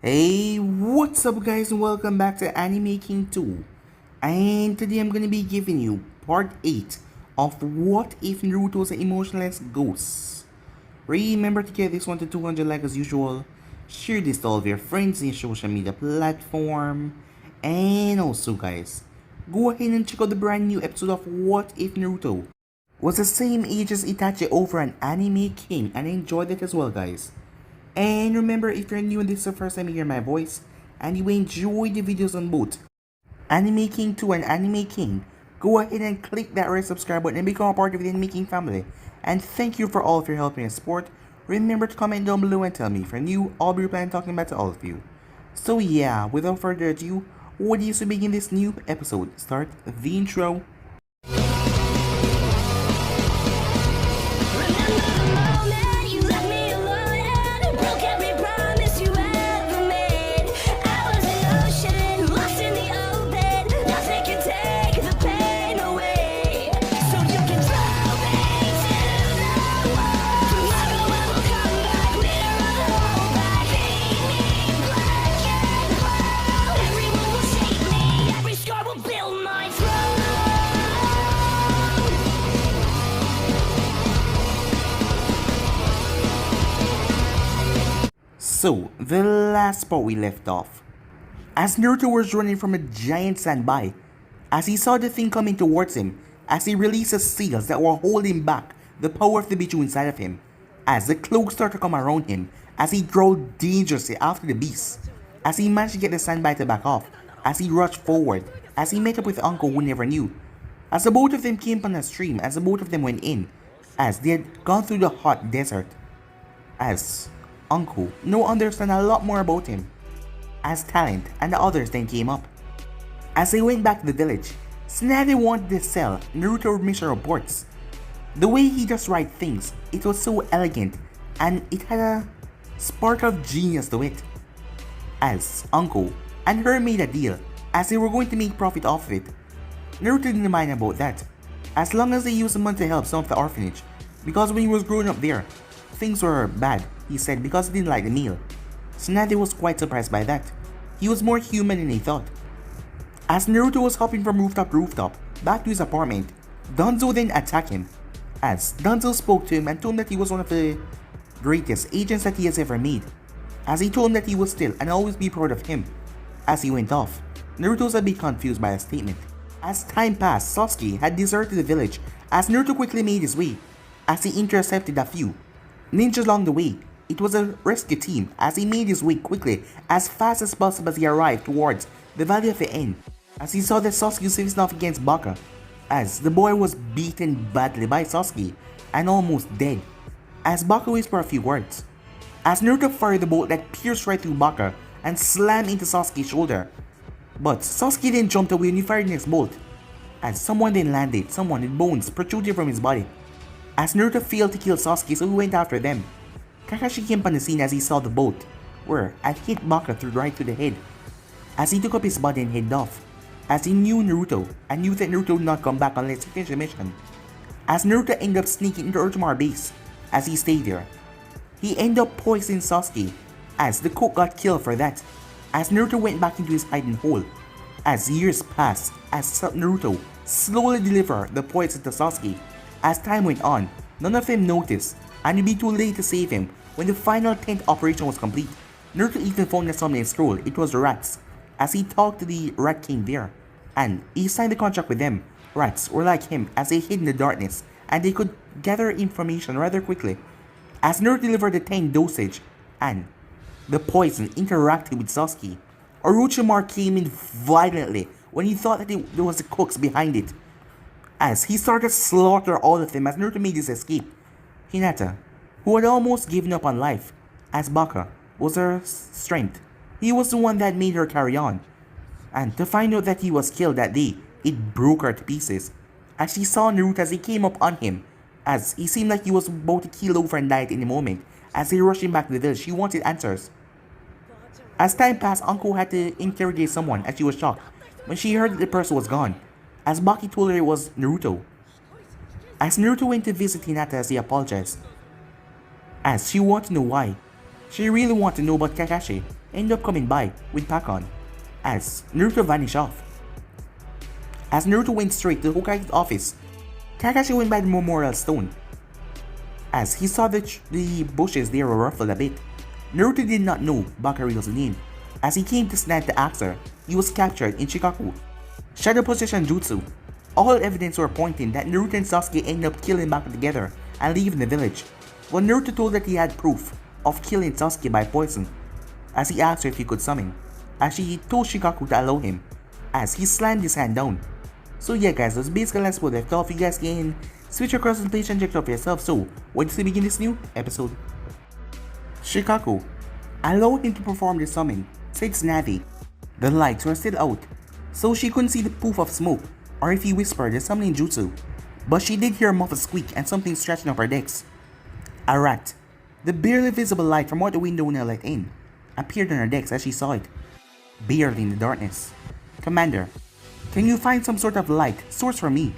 Hey, what's up guys and welcome back to Anime King 2. And today I'm gonna be giving you part 8 of What If Naruto's Emotionless Ghosts. Remember to get this one to 200 likes as usual, share this to all of your friends in your social media platform, and also guys, go ahead and check out the brand new episode of What If Naruto was the same age as Itachi over an Anime King, and I enjoyed it as well guys. And remember, if you're new and this is the first time you hear my voice, and you enjoy the videos on both Anime King 2 and Anime King, go ahead and click that red subscribe button and become a part of the Anime King family. And thank you for all of your help and support. Remember to comment down below and tell me if you're new, I'll be replying talking back to all of you. So yeah, without further ado, what do you to begin this new episode? Start the intro. So, the last spot we left off, as Naruto was running from a giant sandby, as he saw the thing coming towards him, as he released the seals that were holding back the power of the Biju inside of him, as the cloak started to come around him, as he growled dangerously after the beast, as he managed to get the sandby to back off, as he rushed forward, as he met up with Uncle who never knew, as the both of them came upon a stream, as the both of them went in, as they had gone through the hot desert, as Uncle now understand a lot more about him, as Talent and the others then came up. As they went back to the village, Tsunade wanted to sell Naruto mission reports. The way he just write things, it was so elegant and it had a spark of genius to it. As Uncle and her made a deal, as they were going to make profit off of it. Naruto didn't mind about that, as long as they used the money to help some of the orphanage, because when he was growing up there, things were bad, he said, because he didn't like the meal. Tsunade was quite surprised by that. He was more human than he thought. As Naruto was hopping from rooftop to rooftop back to his apartment, Danzo then attacked him. As Danzo spoke to him and told him that he was one of the greatest agents that he has ever made. As he told him that he would still and always be proud of him. As he went off, Naruto was a bit confused by the statement. As time passed, Sasuke had deserted the village as Naruto quickly made his way, as he intercepted a few ninjas along the way. It was a rescue team as he made his way quickly as fast as possible as he arrived towards the Valley of the End, as he saw that Sasuke was facing off against Baka, as the boy was beaten badly by Sasuke and almost dead, as Baka whispered a few words, as Naruto fired the bolt that pierced right through Baka and slammed into Sasuke's shoulder, but Sasuke then jumped away when he fired the next bolt, as someone then landed, someone with bones protruding from his body, as Naruto failed to kill Sasuke, so he went after them. Kakashi came on the scene as he saw the bolt, where it hit Baka right through the head, as he took up his body and headed off, as he knew Naruto, and knew that Naruto would not come back unless he finished the mission. As Naruto ended up sneaking into Orochimaru base, as he stayed there, he ended up poisoning Sasuke, as the cook got killed for that, as Naruto went back into his hiding hole. As years passed, as Naruto slowly delivered the poison to Sasuke, as time went on, none of them noticed, and it'd be too late to save him when the final 10th operation was complete. Naruto even found a summoning scroll, it was the rats, as he talked to the Rat King there, and he signed a contract with them. Rats were like him as they hid in the darkness, and they could gather information rather quickly. As Naruto delivered the 10 dosage, and the poison interacted with Sasuke, Orochimaru came in violently when he thought that there was the cooks behind it, as he started to slaughter all of them as Naruto made his escape. Hinata, who had almost given up on life, as Baka was her strength. He was the one that made her carry on. And to find out that he was killed that day, it broke her to pieces. As she saw Naruto as he came up on him, as he seemed like he was about to keel over and die at any moment. As he rushed him back to the village, she wanted answers. As time passed, Uncle had to interrogate someone as she was shocked when she heard that the person was gone, as Baki told her it was Naruto. As Naruto went to visit Hinata as he apologized, as she wanted to know why. She really wanted to know about Kakashi, end up coming by with pack on, as Naruto vanished off. As Naruto went straight to Hokage's office, Kakashi went by the memorial stone. As he saw the bushes there were ruffled a bit, Naruto did not know Bakurio's name. As he came to snag the axe, he was captured in Shikaku Shadow Possession Jutsu. All evidence were pointing that Naruto and Sasuke ended up killing Baku together and leaving the village. When Naruto told that he had proof of killing Sasuke by poison, as he asked her if he could summon, as she told Shikaku to allow him, as he slammed his hand down. So yeah guys, that's basically as we left off. You guys can switch across and play and check it out for yourself. So, when to begin this new episode? Shikaku, allow him to perform the summon, said Tsunade. The lights were still out, so she couldn't see the poof of smoke or if he whispered the summoning jutsu. But she did hear a muffled squeak and something stretching up her decks. A rat, the barely visible light from what the window now let in, appeared on her decks as she saw it, barely in the darkness. Commander, can you find some sort of light source for me?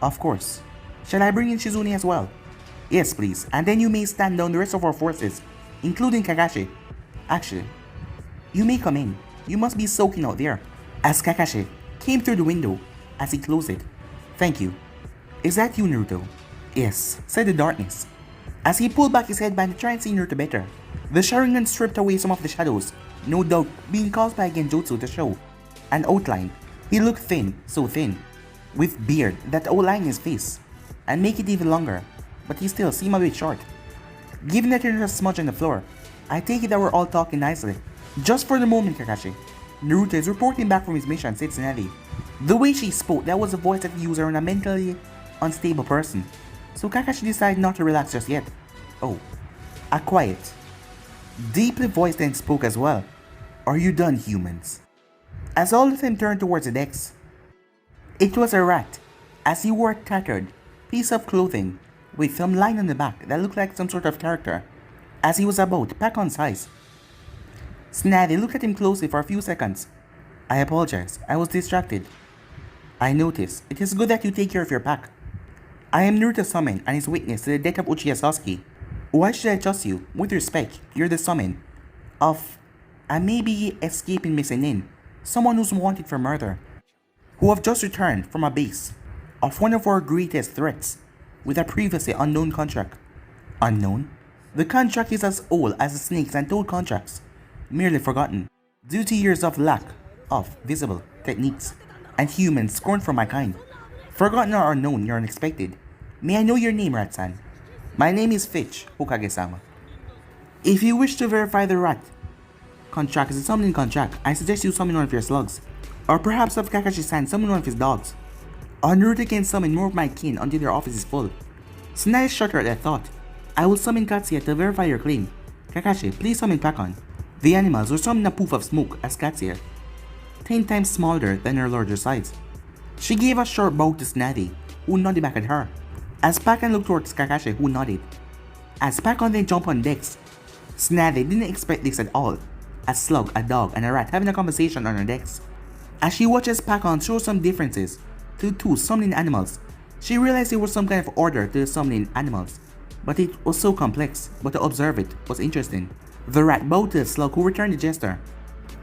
Of course. Shall I bring in Shizune as well? Yes please, and then you may stand down the rest of our forces, including Kakashi. Actually, you may come in. You must be soaking out there. As Kakashi came through the window as he closed it. Thank you. Is that you, Naruto? Yes, said the darkness. As he pulled back his headband to try and see Naruto better, the Sharingan stripped away some of the shadows, no doubt being caused by a Genjutsu to show an outline. He looked thin, so thin, with beard that outlined his face, and make it even longer, but he still seemed a bit short. Given that there's a smudge on the floor, I take it that we're all talking nicely. Just for the moment, Kakashi. Naruto is reporting back from his mission, said Tsunade. The way she spoke, that was the voice that used her on a mentally unstable person. So Kakashi decided not to relax just yet. Oh, a quiet, deeply voiced then spoke as well. Are you done, humans? As all of them turned towards the decks, it was a rat, as he wore a tattered piece of clothing with some line on the back that looked like some sort of character, as he was about pack on size. Tsunade looked at him closely for a few seconds. I apologize, I was distracted. I noticed. It is good that you take care of your pack. I am Naruto Summon and his witness to the death of Uchiha Sasuke. Why should I trust you? With respect, you're the summon of a maybe escaping missing someone who's wanted for murder, who have just returned from a base of one of our greatest threats with a previously unknown contract. Unknown? The contract is as old as the snakes and toad contracts, merely forgotten due to years of lack of visible techniques and humans scorned for my kind. Forgotten or unknown, you're unexpected. May I know your name, Rat-san? My name is Fitch, Hokage-sama. If you wish to verify the rat contract is a summoning contract, I suggest you summon one of your slugs. Or perhaps have Kakashi-san summon one of his dogs. Or Naruto can summon more of my kin until their office is full. Tsunade shuddered at that thought. I will summon Katsuya to verify your claim. Kakashi, please summon Pakon. The animals were summoned a poof of smoke as Katsuya, 10 times smaller than her larger size. She gave a short bow to Tsunade, who nodded back at her, as Pakon looked towards Kakashi, who nodded. As Pakon then jumped on decks, Tsunade didn't expect this at all. A slug, a dog, and a rat having a conversation on her decks. As she watches Pakon show some differences to the two summoning animals, she realized there was some kind of order to the summoning animals, but it was so complex, but to observe it was interesting. The rat bowed to the slug, who returned the gesture.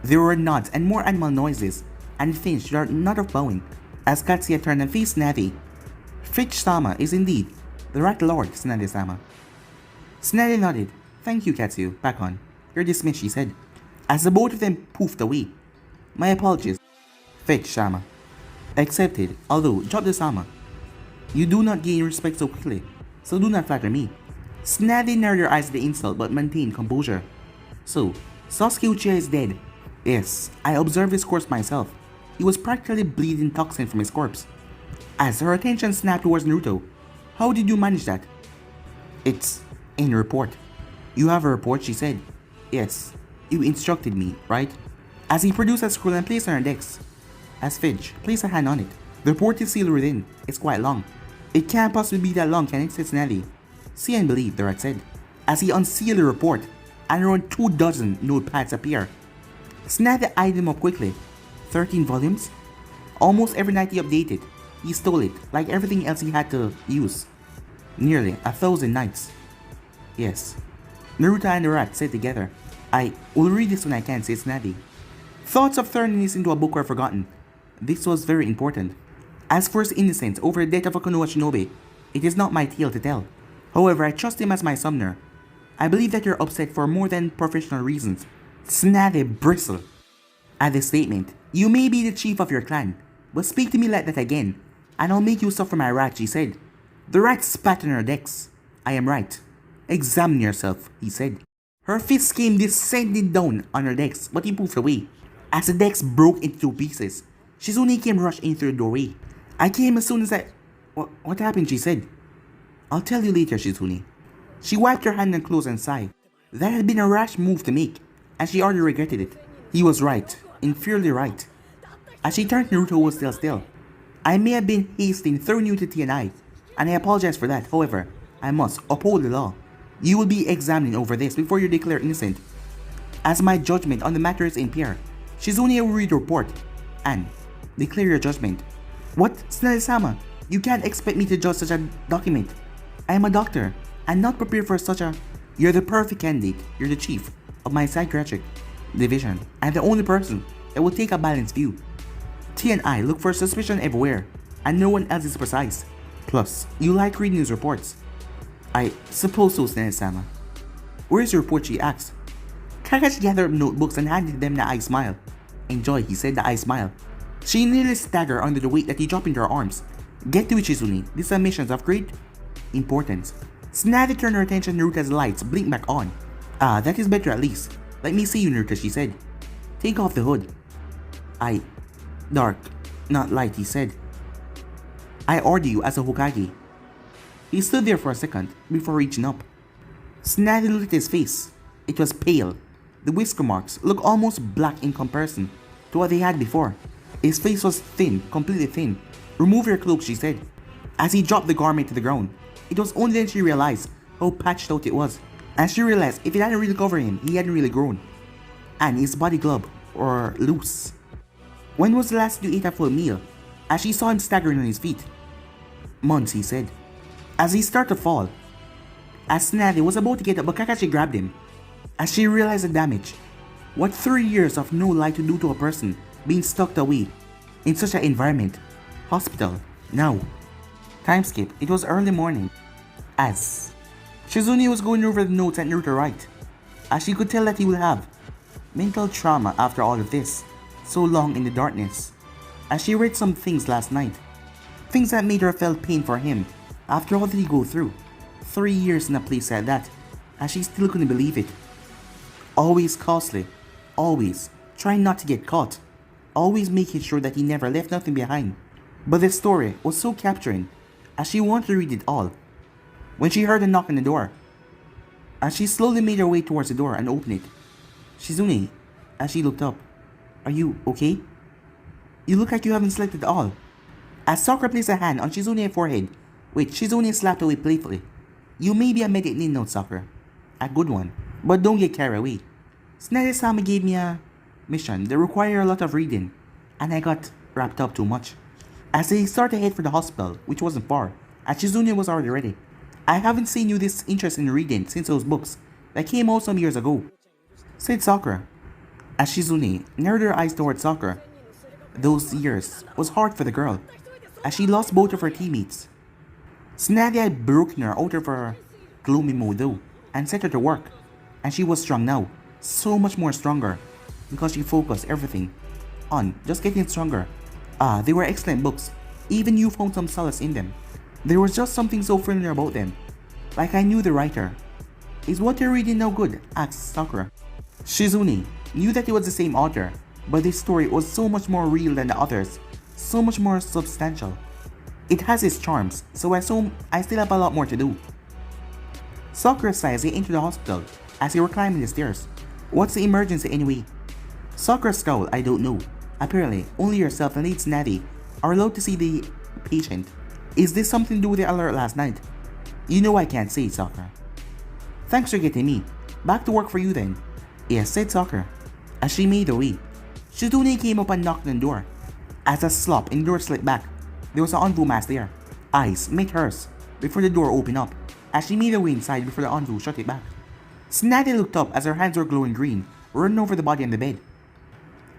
There were nods and more animal noises, and it finished with a nod of bowing, as Katsuya turned and faced Tsunade. Fitch-sama is indeed the Rat Lord, Tsunade-sama. Tsunade nodded. Thank you, Katsuya. Pakon. You're dismissed, she said, as the both of them poofed away. My apologies. Fitch-sama. Accepted, although drop the sama. You do not gain respect so quickly, so do not flatter me. Tsunade narrowed her eyes at the insult but maintained composure. So, Sasuke Uchiha is dead. Yes, I observed his corpse myself. He was practically bleeding toxin from his corpse. As her attention snapped towards Naruto, how did you manage that? It's in the report. You have a report, she said. Yes, you instructed me, right? As he produced a scroll and placed it on her decks. As Fidge placed a hand on it. The report is sealed within. It's quite long. It can't possibly be that long, can it, said Tsunade. See and believe, the rat said, as he unsealed the report, and around 24 notepads appear. Tsunade eyed him up quickly. 13 volumes? Almost every night he updated. He stole it, like everything else he had to use. Nearly 1,000 nights. Yes. Naruto and the rat said together. I will read this when I can, said Snazzy. Thoughts of turning this into a book were forgotten. This was very important. As for his innocence over the death of a Konoha shinobi, it is not my tale to tell. However, I trust him as my summoner. I believe that you're upset for more than professional reasons. Snazzy bristled at the statement. You may be the chief of your clan, but speak to me like that again, and I'll make you suffer my wrath, she said. The rat spat on her decks. I am right. Examine yourself, he said. Her fist came descending down on her decks, but he moved away. As the decks broke into two pieces, Shizune came rushing through the doorway. I came as soon as I... What happened, she said. I'll tell you later, Shizune. She wiped her hand and closed and sighed. That had been a rash move to make, and she already regretted it. He was right, inferiorly right. As she turned, Naruto was still. I may have been hasty in throwing you to TNI, and I apologize for that. However, I must uphold the law. You will be examining over this before you're declared innocent. As my judgment on the matter is impaired, Shizune will read the report and declare your judgment. What, Snazzy-sama? You can't expect me to judge such a document. I am a doctor, and not prepared for such a... You're the perfect candidate. You're the chief of my psychiatric division, and the only person that will take a balanced view. T and I look for suspicion everywhere, and no one else is precise. Plus, you like reading news reports. I suppose so, Snazzy-sama. Where's your report, she asked. Kakashi gathered up notebooks and handed them the eye smile. Enjoy, he said, the eye smile. She nearly staggered under the weight that he dropped into her arms. Get to it, Shizune. These are missions of great importance. Snazzy turned her attention to Naruto as lights blinked back on. Ah, that is better at least. Let me see you, Naruto, she said. Take off the hood. Dark, not light, he said. I order you as a Hokage. He stood there for a second before reaching up. Snazzy looked at his face. It was pale. The whisker marks looked almost black in comparison to what they had before. His face was thin, completely thin. Remove your cloak, she said. As he dropped the garment to the ground, it was only then she realized how patched out it was. And she realized if it hadn't really covered him, he hadn't really grown. And his body glove were loose. When was the last you ate a full meal? As she saw him staggering on his feet. Months, he said. As he started to fall. As Snazzy was about to get up, but Kakashi grabbed him. As she realized the damage. What 3 years of no light would do to a person being stuck away in such an environment. Hospital. Now. Time skip. It was early morning. As Shizune was going over the notes at Naruto right. As she could tell that he would have mental trauma after all of this. So long in the darkness. As she read some things last night. Things that made her felt pain for him. After all that he go through. 3 years in a place like that. As she still couldn't believe it. Always costly. Always trying not to get caught. Always making sure that he never left nothing behind. But the story was so capturing. As she wanted to read it all. When she heard a knock on the door. As she slowly made her way towards the door and opened it. Shizune. As she looked up. Are you okay? You look like you haven't slept at all. As Sakura placed a hand on Shizune's forehead, which Shizune slapped away playfully. You may be a medic need note, Sakura. A good one. But don't get carried away. Snazzy-sama gave me a mission that required a lot of reading, and I got wrapped up too much. As they started to head for the hospital, which wasn't far, as Shizune was already ready. I haven't seen you this interested in reading since those books that came out some years ago, said Sakura. As Shizune narrowed her eyes towards Sakura. Those years was hard for the girl, as she lost both of her teammates. Snazzy had broken her out of her gloomy mode though, and set her to work, and she was strong now, so much more stronger, because she focused everything on just getting stronger. They were excellent books, even you found some solace in them. There was just something so familiar about them, like I knew the writer. Is what you're reading now good? Asked Sakura. Shizune knew that it was the same author, but this story was so much more real than the others, so much more substantial. It has its charms, so I assume I still have a lot more to do. Sakura sighed as they entered the hospital, as they were climbing the stairs. What's the emergency anyway? Sakura scowled. I don't know. Apparently, only yourself and Lady Snazzy are allowed to see the patient. Is this something to do with the alert last night? You know I can't say, Sakura. Thanks for getting me. Back to work for you then. Yes, said Sakura. As she made her way, Shizune came up and knocked on the door. As a slop and the door slipped back, there was an envoy mask there. Eyes met hers before the door opened up, as she made her way inside before the envoy shut it back. Tsunade looked up as her hands were glowing green, running over the body on the bed.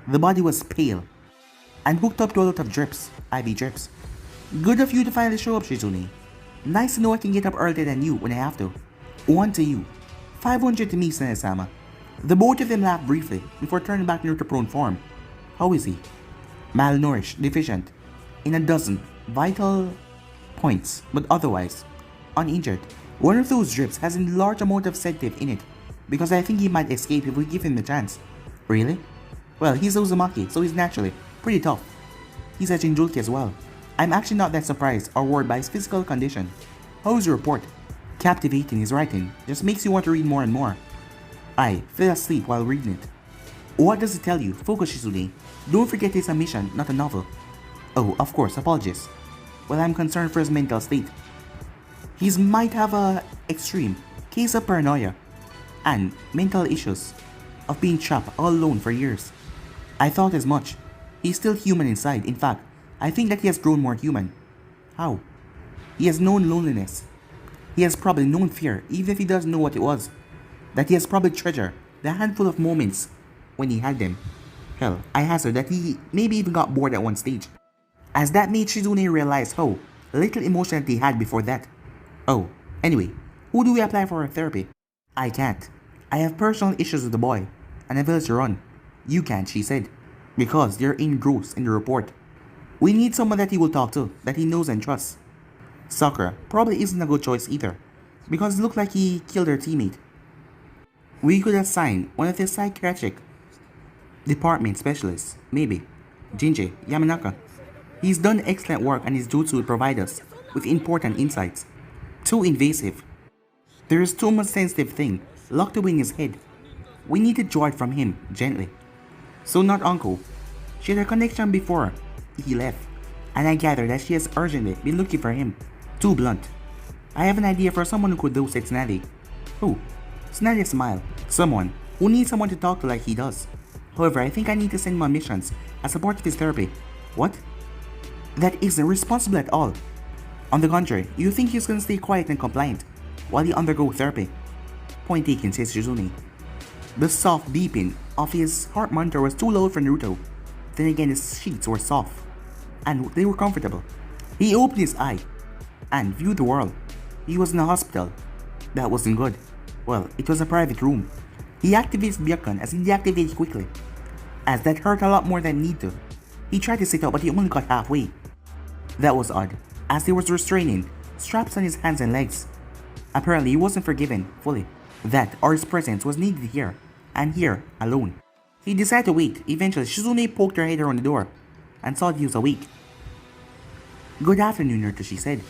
The body was pale and hooked up to a lot of drips, IV drips. Good of you to finally show up, Shizune. Nice to know I can get up earlier than you when I have to. 1 to you. 500 to me, Tsunade-sama. The both of them laughed briefly before turning back near to prone form. How is he? Malnourished, deficient, in a dozen vital points, but otherwise uninjured. One of those drips has a large amount of sedative in it, because I think he might escape if we give him the chance. Really? Well, he's Uzumaki, so he's naturally pretty tough. He's a Jinjulki as well. I'm actually not that surprised or worried by his physical condition. How's your report? Captivating his writing, just makes you want to read more and more. I fell asleep while reading it. What does it tell you? Focus, Shizune. Don't forget it's a mission, not a novel. Oh, of course, apologies. Well, I'm concerned for his mental state. He might have a extreme case of paranoia and mental issues of being trapped all alone for years. I thought as much. He's still human inside. In fact, I think that he has grown more human. How? He has known loneliness. He has probably known fear, even if he doesn't know what it was. That he has probably treasured the handful of moments when he had them. Hell, I hazard that he maybe even got bored at one stage. As that made Shizune realize how little emotion that he had before that. Oh, anyway, who do we apply for therapy? I can't. I have personal issues with the boy, and a village to run. You can't, she said, because they're engrossed in the report. We need someone that he will talk to, that he knows and trusts. Sakura probably isn't a good choice either, because it looked like he killed her teammate. We could assign one of the psychiatric department specialists, maybe. Jinji Yamanaka. He's done excellent work and his jutsu will provide us with important insights. Too invasive. There is too much sensitive thing locked away in his head. We need to draw it from him, gently. So not uncle. She had a connection before he left, and I gather that she has urgently been looking for him. Too blunt. I have an idea for someone who could do said Tsunade. Who? Tsunade smiled. Someone who needs someone to talk to like he does. However, I think I need to send him on missions as a part of his therapy. What? That isn't responsible at all. On the contrary, you think he's gonna stay quiet and compliant while he undergo therapy? Point taken, says Shizune. The soft beeping of his heart monitor was too loud for Naruto. Then again, his sheets were soft, and they were comfortable. He opened his eye and viewed the world. He was in a hospital. That wasn't good. Well, it was a private room. He activates Byakugan as he deactivates quickly, as that hurt a lot more than need to. He tried to sit up, but he only got halfway. That was odd, as there was restraining straps on his hands and legs. Apparently, he wasn't forgiven fully. That or his presence was needed here, and here alone. He decided to wait. Eventually, Shizune poked her head around the door and saw that he was awake. Good afternoon, Naruto, she said,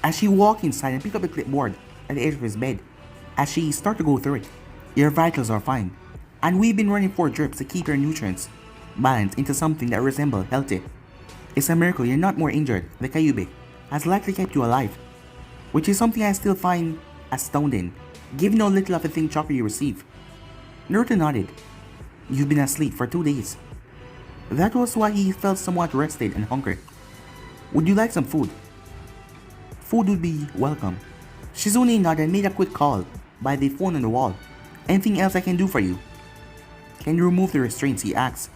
as she walked inside and picked up the clipboard at the edge of his bed. As she started to go through it, your vitals are fine, and we've been running 4 drips to keep your nutrients balanced into something that resembles healthy. It's a miracle you're not more injured. The Kyuubi has likely kept you alive, which is something I still find astounding, given how little of the thing chakra you receive. Naruto nodded. You've been asleep for 2 days. That was why he felt somewhat rested and hungry. Would you like some food? Food would be welcome. Shizune nodded and made a quick call by the phone on the wall. Anything else I can do for you? Can you remove the restraints, he asked.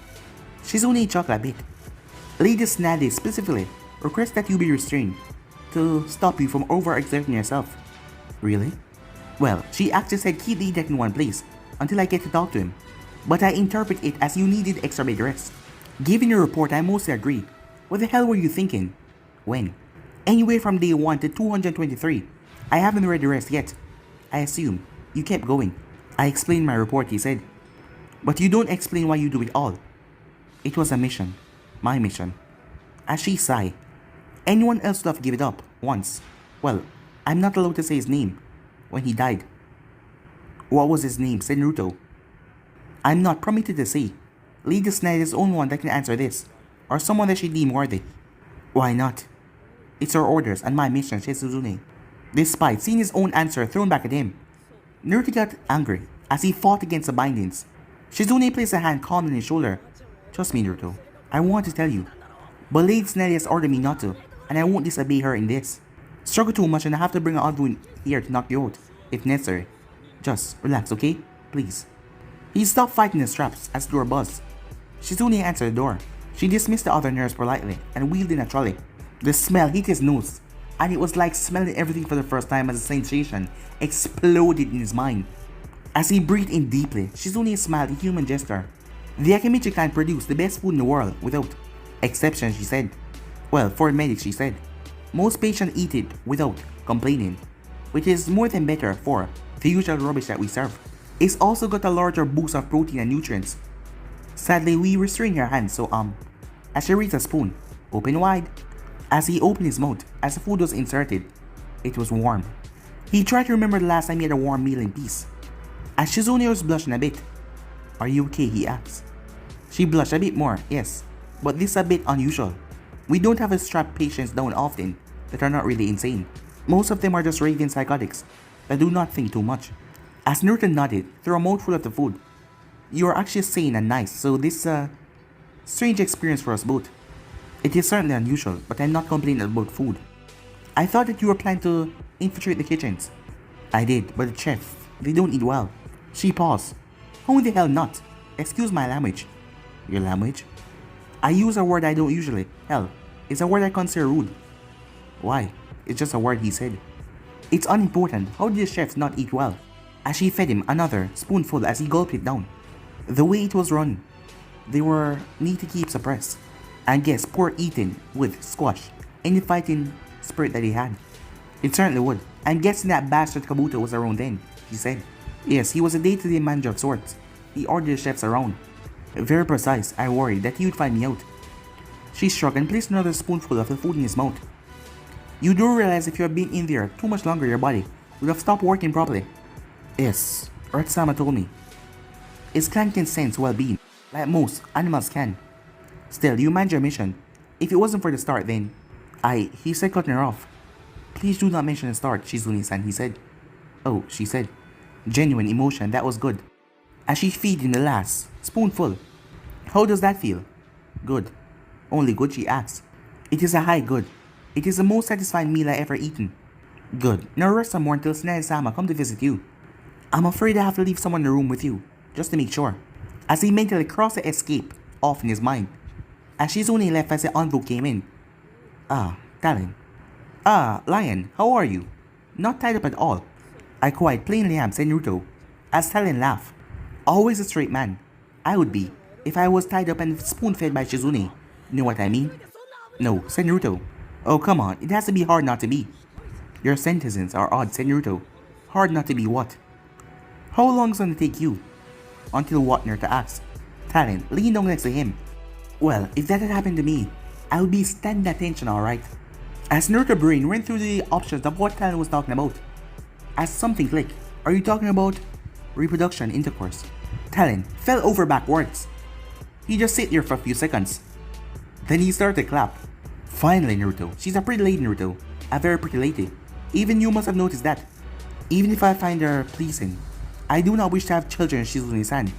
Shizune chuckled a bit. Lady Tsunade specifically requests that you be restrained to stop you from overexerting yourself. Really? Well, she actually said keep the deck in one place until I get to talk to him. But I interpret it as you needed extra bed rest. Given your report, I mostly agree. What the hell were you thinking? When? Anyway, from day 1 to 223. I haven't read the rest yet. I assume you kept going. I explained my report, he said. But you don't explain why you do it all. It was a mission. My mission. As she sighed. Anyone else would have given it up once. Well, I'm not allowed to say his name. When he died. What was his name? Said Naruto. I'm not permitted to say. Lady Tsunade is the only one that can answer this, or someone that she deem worthy. Why not? It's her orders and my mission, said Shizune. Despite seeing his own answer thrown back at him, Naruto got angry as he fought against the bindings. Shizune placed a hand calmly on his shoulder. Trust me, Naruto. I want to tell you. But Lady Tsunade has ordered me not to, and I won't disobey her in this. Struggle too much and I have to bring an Advun here to knock you out, if necessary. Just relax, okay? Please. He stopped fighting the straps as the door buzzed. Shizune answered the door. She dismissed the other nurse politely and wheeled in a trolley. The smell hit his nose, and it was like smelling everything for the first time as a sensation exploded in his mind. As he breathed in deeply, Shizune smiled in human gesture. The Akimichi clan produced the best food in the world without exception, she said. Well, for medics, she said. Most patients eat it without complaining, which is more than better for the usual rubbish that we serve. It's also got a larger boost of protein and nutrients. Sadly, we restrained her hands, so as she raised a spoon, open wide. As he opened his mouth, as the food was inserted, it was warm. He tried to remember the last time he had a warm meal in peace. As Shizune was blushing a bit. Are you okay? He asked. She blushed a bit more, yes, but this is a bit unusual. We don't have a strap patients down often that are not really insane. Most of them are just raving psychotics that do not think too much. As Naruto nodded through a mouthful of the food, you are actually sane and nice, so this is a strange experience for us both. It is certainly unusual, but I'm not complaining about food. I thought that you were planning to infiltrate the kitchens. I did, but the chefs, they don't eat well. She paused. How in the hell not? Excuse my language. Your language? I use a word I don't usually. Hell, it's a word I consider rude. Why? It's just a word, he said. It's unimportant. How did the chefs not eat well? As she fed him another spoonful as he gulped it down. The way it was run, they were need to keep suppressed. And guess poor eating would squash any fighting spirit that he had. It certainly would. I'm guessing that bastard Kabuto was around then, she said. Yes, he was a day-to-day manager of sorts. He ordered the chefs around. Very precise. I worried that he would find me out. She shrugged and placed another spoonful of the food in his mouth. You do realize if you had been in there too much longer, your body would have stopped working properly. Yes, Earth-sama told me. His clan can sense well-being, like most animals can. Still, you manage your mission. If it wasn't for the start, then... he said, cutting her off. Please do not mention the start, Shizune-san, he said. Oh, she said. Genuine emotion, that was good. As she feed him the last spoonful. How does that feel? Good. Only good, she asked. It is a high good. It is the most satisfying meal I ever eaten. Good. Now rest some more until Tsunade-sama come to visit you. I'm afraid I have to leave someone in the room with you, just to make sure. As he mentally crossed the escape off in his mind. As Shizune left as the envelope came in. Talon. Lion, how are you? Not tied up at all. I quite plainly am, said Naruto, as Talon laughed. Always a straight man. I would be, if I was tied up and spoon-fed by Shizune. You know what I mean? No, said Naruto. Oh, come on, it has to be hard not to be. Your sentences are odd, said Naruto. Hard not to be what? How long is it going to take you? Until what, Naruto asked. Talon leaned down next to him. Well, if that had happened to me, I would be standing at attention, alright? As Naruto's brain went through the options of what Talon was talking about. As something clicked. Are you talking about reproduction intercourse? Talon fell over backwards. He just sat there for a few seconds. Then he started to clap. Finally, Naruto. She's a pretty lady, Naruto. A very pretty lady. Even you must have noticed that. Even if I find her pleasing, I do not wish to have children, Shizune-san.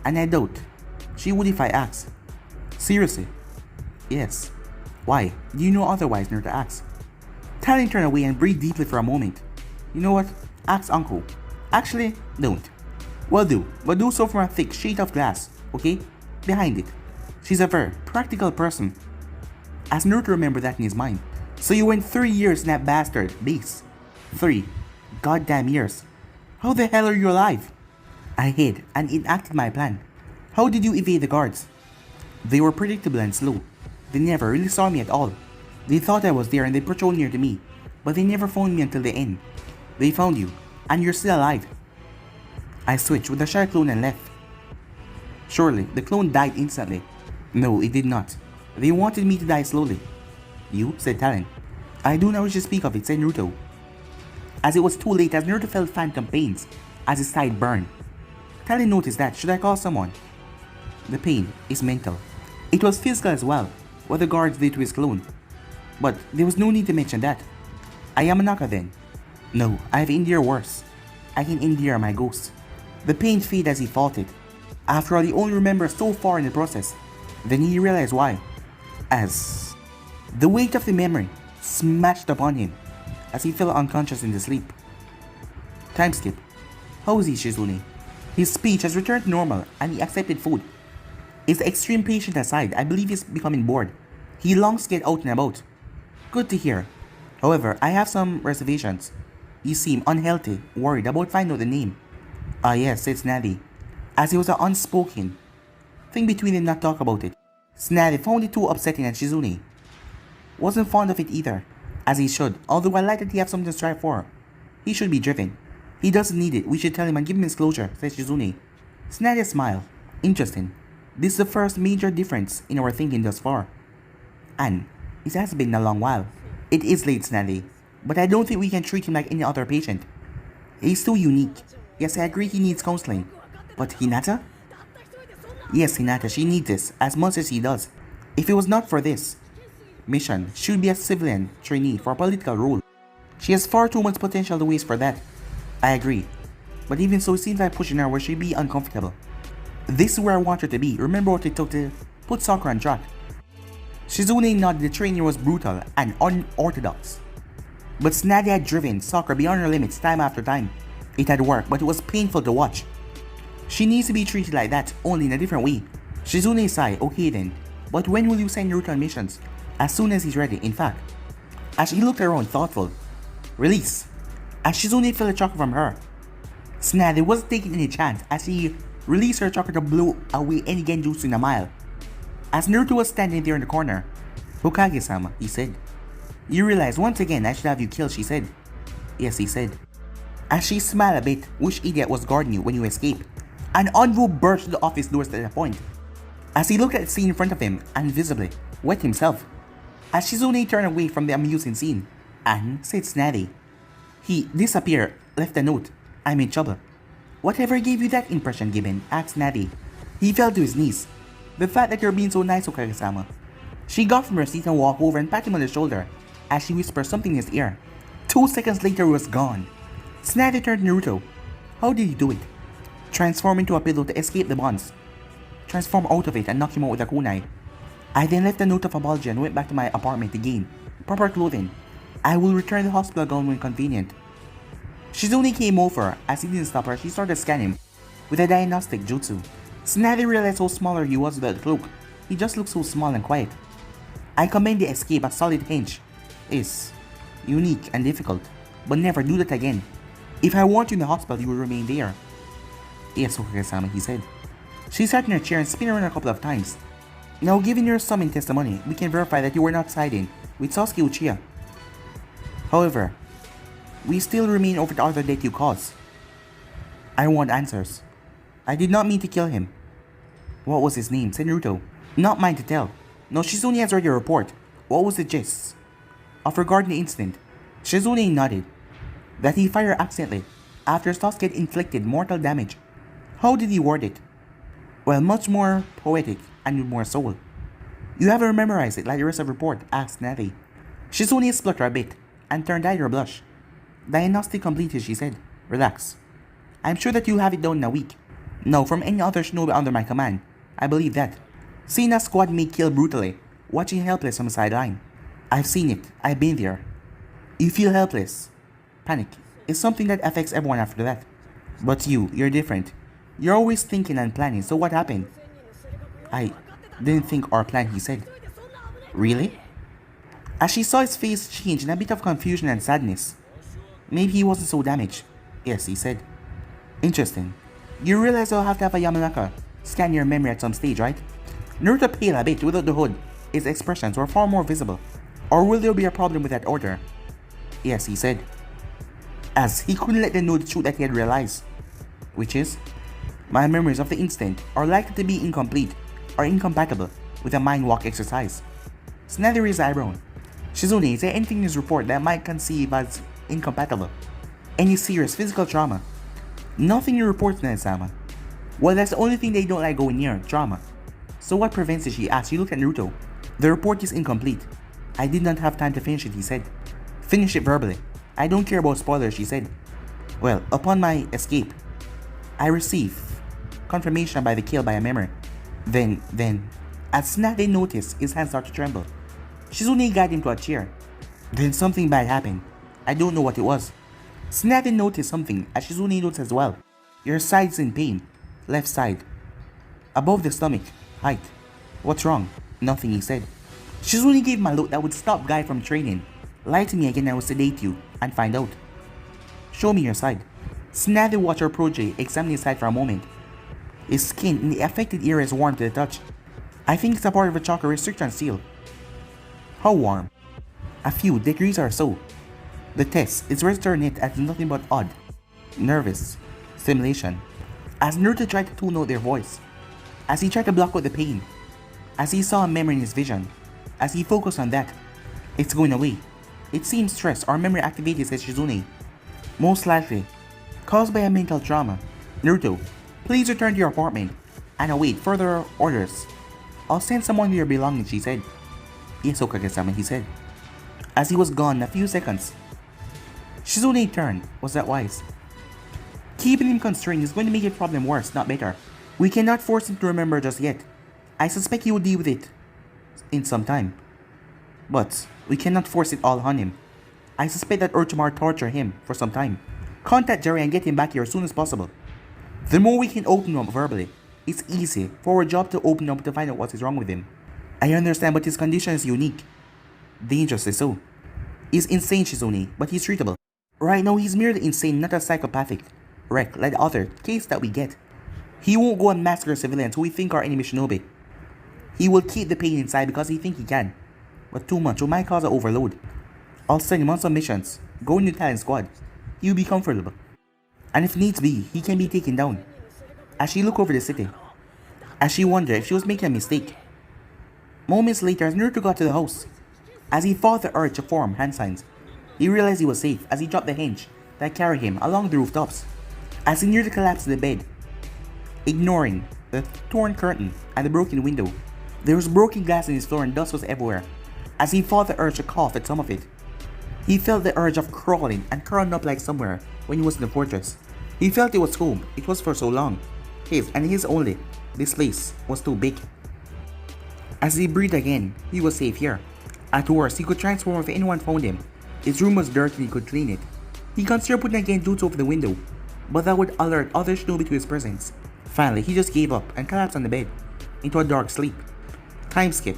And I doubt she would if I asked. Seriously? Yes. Why? Do you know otherwise, Naruto asked. Talon turned away and breathed deeply for a moment. You know what? Ask uncle. Actually, don't. Well do, but do so from a thick sheet of glass, okay? Behind it. She's a very practical person. As Naruto remembered that in his mind. So you went 3 years in that bastard base. 3 goddamn years. How the hell are you alive? I hid and enacted my plan. How did you evade the guards? They were predictable and slow. They never really saw me at all. They thought I was there and they patrolled near to me, but they never found me until the end. They found you, and you're still alive. I switched with the shy clone and left. Surely, the clone died instantly. No, it did not. They wanted me to die slowly. You? Said Talon. I do not wish to speak of it, said Naruto. As it was too late, as Naruto felt phantom pains, as his side burned. Talon noticed that. Should I call someone? The pain is mental. It was physical as well, what the guards did to his clone. But there was no need to mention that. I am a Naka then. No, I have endured worse. I can endure my ghost. The pain faded as he fought it. After all, he only remembers so far in the process. Then he realized why. As the weight of the memory smashed upon him as he fell unconscious in the sleep. Time skip. How is he, Shizune? His speech has returned to normal and he accepted food. His extreme patient aside, I believe he's becoming bored. He longs to get out and about. Good to hear. However, I have some reservations. You seem unhealthy, worried about finding out the name. Ah yes, it's Snazzy. As it was an unspoken thing between them not talk about it. Snazzy found it too upsetting and Shizune wasn't fond of it either. As he should, although I like that he have something to strive for. He should be driven. He doesn't need it, we should tell him and give him his closure, says Shizune. Snazzy smiled. Interesting. This is the first major difference in our thinking thus far. And it has been a long while. It is late, Snazzy, but I don't think we can treat him like any other patient. He's too unique. Yes, I agree he needs counseling. But Hinata? Yes, Hinata, she needs this as much as he does. If it was not for this mission, she would be a civilian trainee for a political role. She has far too much potential to waste for that. I agree. But even so, it seems like pushing her where she'd be uncomfortable. This is where I want her to be. Remember what it took to put Sakura on track. Shizune nodded. The training was brutal and unorthodox. But Snazzy had driven Sakura beyond her limits time after time. It had worked, but it was painful to watch. She needs to be treated like that, only in a different way. Shizune sighed. Okay then, but when will you send Naruto on missions? As soon as he's ready, in fact. As she looked around, thoughtful. Release. As Shizune felt a chakra from her. Snazzy wasn't taking any chance as he released her chakra to blow away any genjutsu in a mile. As Naruto was standing there in the corner. Hokage-sama, he said. You realize once again I should have you killed, she said. Yes, he said. As she smiled a bit, which idiot was guarding you when you escaped? An envoy burst to the office doors at that point. As he looked at the scene in front of him and visibly wet himself. As Shizune turned away from the amusing scene and said Snazzy. He disappeared, left a note. I'm in trouble. Whatever gave you that impression, Gibbon? Asked Snazzy. He fell to his knees. The fact that you're being so nice, Hokage-sama. She got from her seat and walked over and pat him on the shoulder as she whispered something in his ear. 2 seconds later, he was gone. Snazzy turned to Naruto. How did you do it? Transform into a pillow to escape the bonds. Transform out of it and knock him out with a kunai. I then left a note of apology and went back to my apartment to gain proper clothing. I will return the hospital gown when convenient. Shizune came over. As he didn't stop her, she started scanning him with a diagnostic jutsu. Snazzy realized how smaller he was without the cloak. He just looked so small and quiet. I commend the escape. A solid hinge is unique and difficult, but never do that again. If I want you in the hospital, you will remain there. Yes, Hokage-sama, he said. She sat in her chair and spun around a couple of times. Now, given your summoned testimony, we can verify that you were not siding with Sasuke Uchiha. However, we still remain over the other death you caused. I want answers. I did not mean to kill him. What was his name? Said Naruto. Not mine to tell. No, Shizune has read your report. What was the gist of regarding the incident? Shizune nodded. That he fired accidentally after Sasuke had inflicted mortal damage. How did he word it? Well, much more poetic and with more soul. You haven't memorized it like the rest of the report, asked Snazzy. Shizune spluttered a bit and turned either blush. Diagnostic completed, she said. Relax. I'm sure that you have it done in a week. No, from any other shinobi under my command. I believe that. Seeing a squad mate killed brutally, watching helpless from the sideline. I've seen it. I've been there. You feel helpless. Panic is something that affects everyone after that. But you're different. You're always thinking and planning, so what happened? I didn't think or plan, he said. Really? As she saw his face change in a bit of confusion and sadness. Maybe he wasn't so damaged. Yes, he said. Interesting. You realize I'll have to have a Yamanaka scan your memory at some stage, right? Naruto paled a bit without the hood. His expressions were far more visible. Or will there be a problem with that order? Yes, he said. As he couldn't let them know the truth that he had realized. Which is, my memories of the incident are likely to be incomplete or incompatible with a mind walk exercise. Snazzy raised his eyebrow. Shizune, is there anything in his report that might conceive as incompatible? Any serious physical trauma? Nothing in reports, Naruto-sama. Well, that's the only thing they don't like going near, trauma. So what prevents it, she asked. She looked at Naruto. The report is incomplete. I did not have time to finish it, he said. Finish it verbally. I don't care about spoilers, she said. Well, upon my escape, I received confirmation by the kill by a memory. Then, as Snazzy noticed, his hands started to tremble. Shizune guided him to a chair. Then something bad happened. I don't know what it was. Snazzy noticed something as Shizune noticed as well. Your side's in pain. Left side. Above the stomach. Height. What's wrong? Nothing, he said. Shizune gave him a look that would stop Guy from training. Lie to me again, I will sedate you and find out. Show me your side. Snazzy watched her protege examine his side for a moment. His skin in the affected area is warm to the touch. I think it's a part of a chakra restriction seal. How warm? A few degrees or so. The test is registering it as nothing but odd, nervous stimulation. As Naruto tried to tune out their voice, as he tried to block out the pain, as he saw a memory in his vision, as he focused on that, it's going away. It seems stress or memory activated, said Shizune. Most likely, caused by a mental trauma. Naruto, please return to your apartment and await further orders. I'll send someone to your belongings, she said. Yes, Okage-sama, he said. As he was gone in a few seconds, Shizune turned. Was that wise? Keeping him constrained is going to make the problem worse, not better. We cannot force him to remember just yet. I suspect he will deal with it in some time. But we cannot force it all on him. I suspect that Orochimaru tortured him for some time. Contact Jerry and get him back here as soon as possible. The more we can open him up verbally, it's easy for our job to open up to find out what is wrong with him. I understand, but his condition is unique. Dangerously so. He's insane, Shizune, but he's treatable. Right now, he's merely insane, not a psychopathic wreck like the other case that we get. He won't go and massacre civilians who we think are enemy shinobi. He will keep the pain inside because he thinks he can. But too much will might cause an overload. I'll send him on some missions. Go in the talent squad. He will be comfortable. And if needs be, he can be taken down. As she looked over the city, as she wondered if she was making a mistake. Moments later, as Naruto got to the house, as he fought the urge to form hand signs, he realized he was safe as he dropped the hinge that carried him along the rooftops. As he nearly collapsed to the bed, ignoring the torn curtain and the broken window, there was broken glass in his floor and dust was everywhere. As he fought the urge to cough at some of it, he felt the urge of crawling and curling up like somewhere when he was in the fortress. He felt it was home. It was for so long. His and his only. This place was too big. As he breathed again, he was safe here. At worst, he could transform if anyone found him. His room was dirty and he could clean it. He considered putting a genjutsu over the window, but that would alert other shinobi to his presence. Finally, he just gave up and collapsed on the bed, into a dark sleep. Time skip.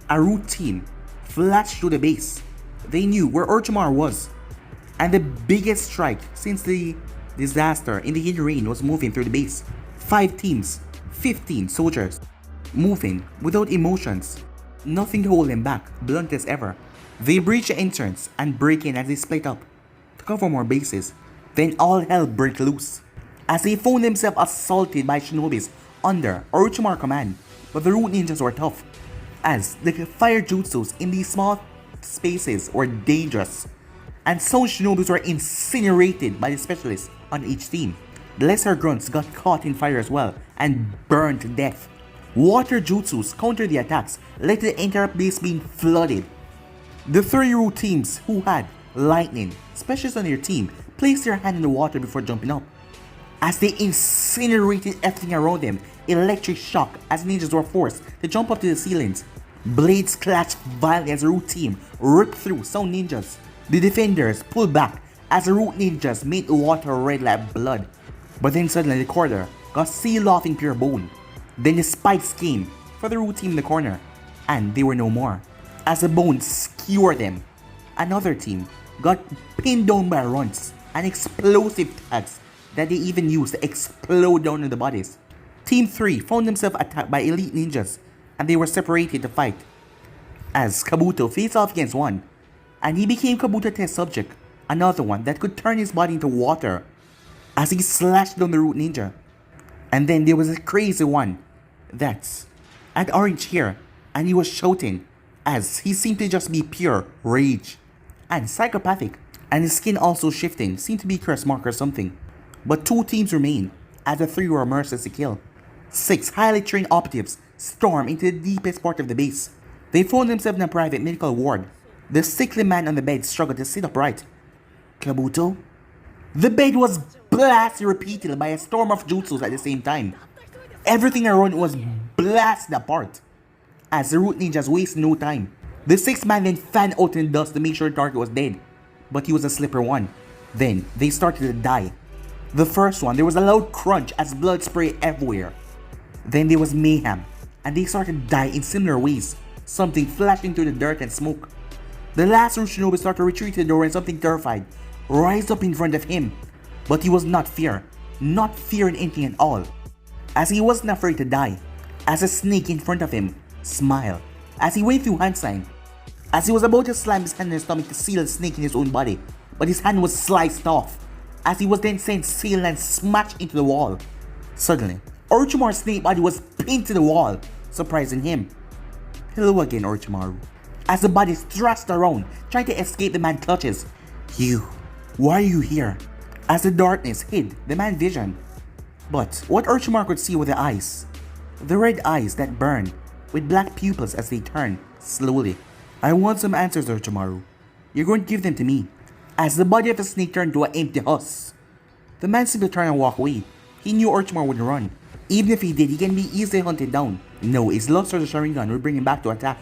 A routine flashed through the base. They knew where Orochimaru was, and the biggest strike since the disaster in the Hidden Rain was moving through the base. 5 teams, 15 soldiers, moving without emotions, nothing to hold them back, blunt as ever. They breach the entrance and break in as they split up to cover more bases. Then all hell broke loose as they found themselves assaulted by shinobis under Orochimaru's command. But the root ninjas were tough, as the fire jutsus in these small spaces were dangerous, and some shinobis were incinerated by the specialists on each team. The lesser grunts got caught in fire as well and burned to death. Water jutsus countered the attacks, led to the entire place being flooded. The 3 root teams who had lightning specialists on their team placed their hand in the water before jumping up. As they incinerated everything around them, electric shock as ninjas were forced to jump up to the ceilings. Blades clashed violently as the root team ripped through some ninjas. The defenders pulled back as the root ninjas made the water red like blood. But then suddenly the corridor got sealed off in pure bone. Then the spikes came for the root team in the corner, and they were no more. As the bones skewered them, another team got pinned down by runts and explosive tags that they even used to explode down in the bodies. Team 3 found themselves attacked by elite ninjas, and they were separated to fight. As Kabuto faced off against one, and he became Kabuto test subject, another one that could turn his body into water, as he slashed down the root ninja. And then there was a crazy one that had orange hair, and he was shouting as he seemed to just be pure rage and psychopathic, and his skin also shifting, seemed to be curse mark or something. But 2 teams remained as the 3 were merciless to kill. 6 highly trained operatives stormed into the deepest part of the base. They found themselves in a private medical ward. The sickly man on the bed struggled to sit upright. Kabuto? The bed was blasted repeatedly by a storm of jutsus at the same time. Everything around it was blasted apart. As the root ninjas wasted no time, the 6th man then fanned out in the dust to make sure the target was dead. But he was a slippery one. Then they started to die. The first one, there was a loud crunch as blood sprayed everywhere. Then there was mayhem, and they started to die in similar ways, something flashing through the dirt and smoke. The last Shinobi started to retreat to the door and something terrified rised up in front of him. But he was not fearing anything at all, as he wasn't afraid to die, as a snake in front of him smiled, as he went through hand sign. As he was about to slam his hand in his stomach to seal the snake in his own body, but his hand was sliced off, as he was then sent sailing and smashed into the wall. Suddenly, Orochimaru's snake body was pinned to the wall, surprising him. Hello again, Orochimaru. As the body thrust around, trying to escape the man's clutches. You, why are you here? As the darkness hid the man's vision. But what Orochimaru could see were the eyes. The red eyes that burned, with black pupils as they turned, slowly. I want some answers, Orochimaru. You're going to give them to me. As the body of the snake turned to an empty husk. The man simply turned and walked away. He knew Orochimaru would run. Even if he did, he can be easily hunted down. No, his lust for the Sharingan would bring him back to attack.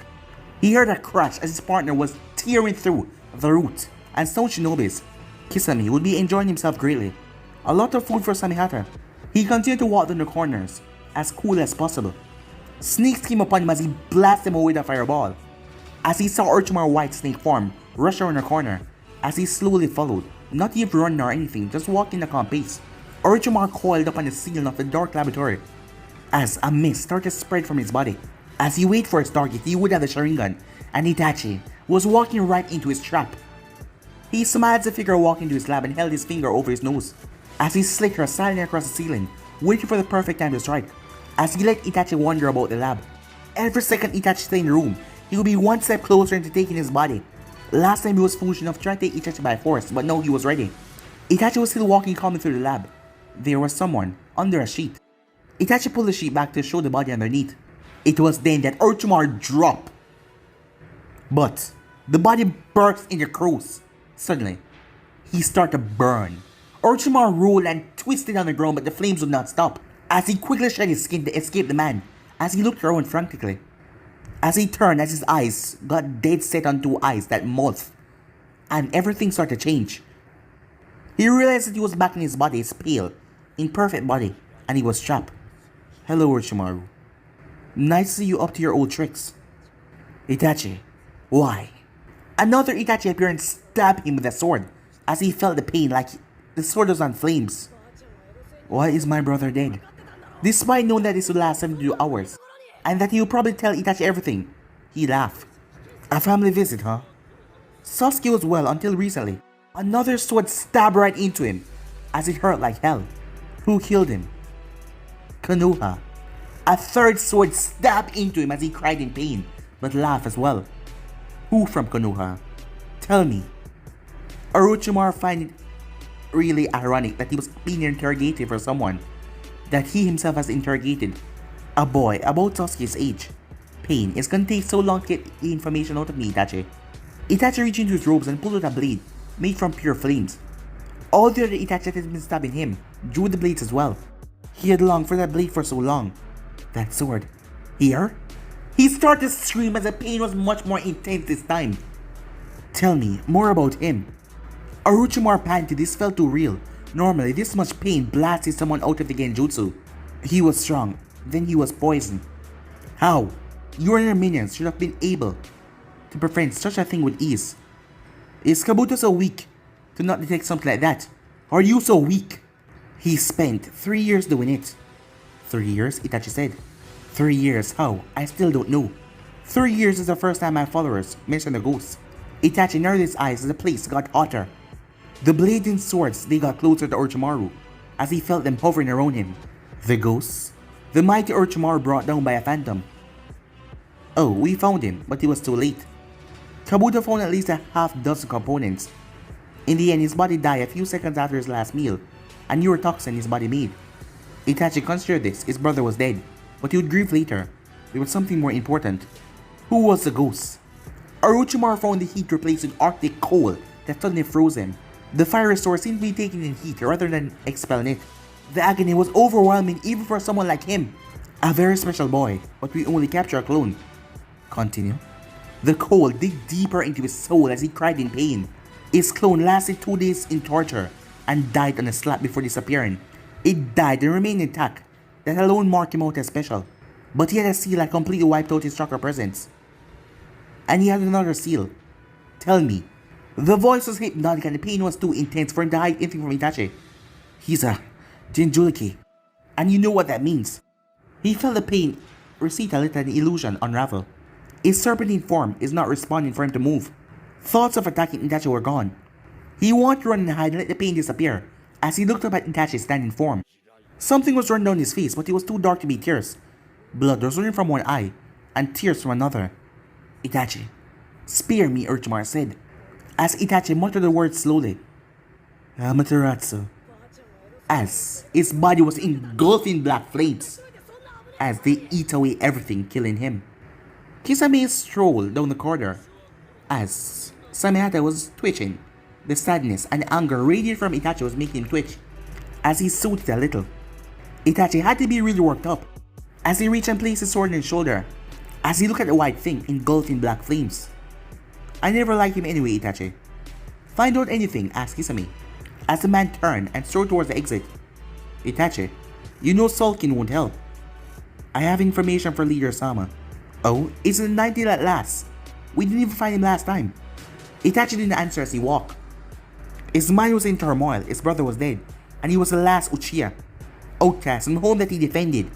He heard a crash as his partner was tearing through the root, and Stone Shinobi's Kisame would be enjoying himself greatly. A lot of food for Samihata. He continued to walk down the corners, as cool as possible. Snakes came upon him as he blasted them away with a fireball. As he saw Orochimaru's white snake form rush around the corner, as he slowly followed, not even running or anything, just walking at a calm pace. Orochimaru coiled up on the ceiling of the dark laboratory, as a mist started to spread from his body. As he waited for his target, he would have the Sharingan, and Itachi was walking right into his trap. He smiled as the figure walked into his lab and held his finger over his nose, as he slicked her silently across the ceiling, waiting for the perfect time to strike. As he let Itachi wander about the lab. Every second Itachi stayed in the room, he would be one step closer into taking his body. Last time he was foolish enough to try to take Itachi by force, but now he was ready. Itachi was still walking calmly through the lab. There was someone under a sheet. Itachi pulled the sheet back to show the body underneath. It was then that Orochimaru dropped. But the body burst into crows. Suddenly, he started to burn. Orochimaru rolled and twisted on the ground, but the flames would not stop. As he quickly shed his skin to escape the man, as he looked around frantically. As he turned, as his eyes got dead set on two eyes that mulched, and everything started to change. He realized that he was back in his body, his pale, imperfect body, and he was trapped. Hello, Orochimaru. Nice to see you up to your old tricks. Itachi, why? Another Itachi appeared and stabbed him with a sword, as he felt the pain like the sword was on flames. Why is my brother dead? Despite knowing that this would last 72 hours, and that he would probably tell Itachi everything, he laughed. A family visit, huh? Sasuke was well until recently. Another sword stabbed right into him, as it hurt like hell. Who killed him? Konoha. A third sword stabbed into him as he cried in pain, but laughed as well. Who from Konoha? Tell me. Orochimaru found it really ironic that he was being interrogated for someone that he himself has interrogated. A boy about Sasuke's age. Pain, it's gonna take so long to get the information out of me, Itachi. Itachi reached into his robes and pulled out a blade made from pure flames. All the other Itachi that had been stabbing him drew the blades as well. He had longed for that blade for so long. That sword. Here? He started to scream as the pain was much more intense this time. Tell me more about him. Orochimaru panted. This felt too real. Normally, this much pain blasted someone out of the genjutsu. He was strong, then he was poisoned. How? You and your minions should have been able to prevent such a thing with ease. Is Kabuto so weak to not detect something like that? Are you so weak? He spent 3 years doing it. 3 years, Itachi said. 3 years, how? I still don't know. 3 years is the first time my followers mentioned the ghosts. Itachi narrowed his eyes as the place got hotter. The blades and swords, they got closer to Orochimaru as he felt them hovering around him. The ghosts? The mighty Orochimaru brought down by a phantom. Oh, we found him, but it was too late. Kabuto found at least a half-dozen components. In the end, his body died a few seconds after his last meal, a newer toxin his body made. Itachi considered this, his brother was dead, but he would grieve later. There was something more important. Who was the ghost? Orochimaru found the heat replaced with arctic cold that suddenly froze him. The fiery source seemed to be taking in heat rather than expelling it. The agony was overwhelming even for someone like him. A very special boy, but we only capture a clone. Continue. The cold digged deeper into his soul as he cried in pain. His clone lasted 2 days in torture, and died on a slap before disappearing. It died and remained intact. That alone marked him out as special. But he had a seal that completely wiped out his chakra presence. And he had another seal. Tell me. The voice was hypnotic and the pain was too intense for him to hide anything from Itachi. He's a Jinjuliki. And you know what that means. He felt the pain recede a little and the illusion unravel. His serpentine form is not responding for him to move. Thoughts of attacking Itachi were gone. He wanted to run and hide and let the pain disappear as he looked up at Itachi's standing form. Something was running down his face, but it was too dark to be tears. Blood was running from one eye and tears from another. Itachi, spare me, Orochimaru said, as Itachi muttered the words slowly. Amaterasu. As his body was engulfed in black flames as they eat away everything, killing him. Kisame strolled down the corridor as Samehata was twitching. The sadness and anger radiated from Itachi was making him twitch as he soothed a little. Itachi had to be really worked up as he reached and placed his sword on his shoulder as he looked at the white thing engulfed in black flames. I never liked him anyway, Itachi. Find out anything, asked Kisame as the man turned and strode towards the exit. Itachi, you know sulking won't help. I have information for Leader Sama. Oh, it's the 90 at last. We didn't even find him last time. Itachi didn't answer as he walked. His mind was in turmoil. His brother was dead, and he was the last Uchiha, outcast and home that he defended.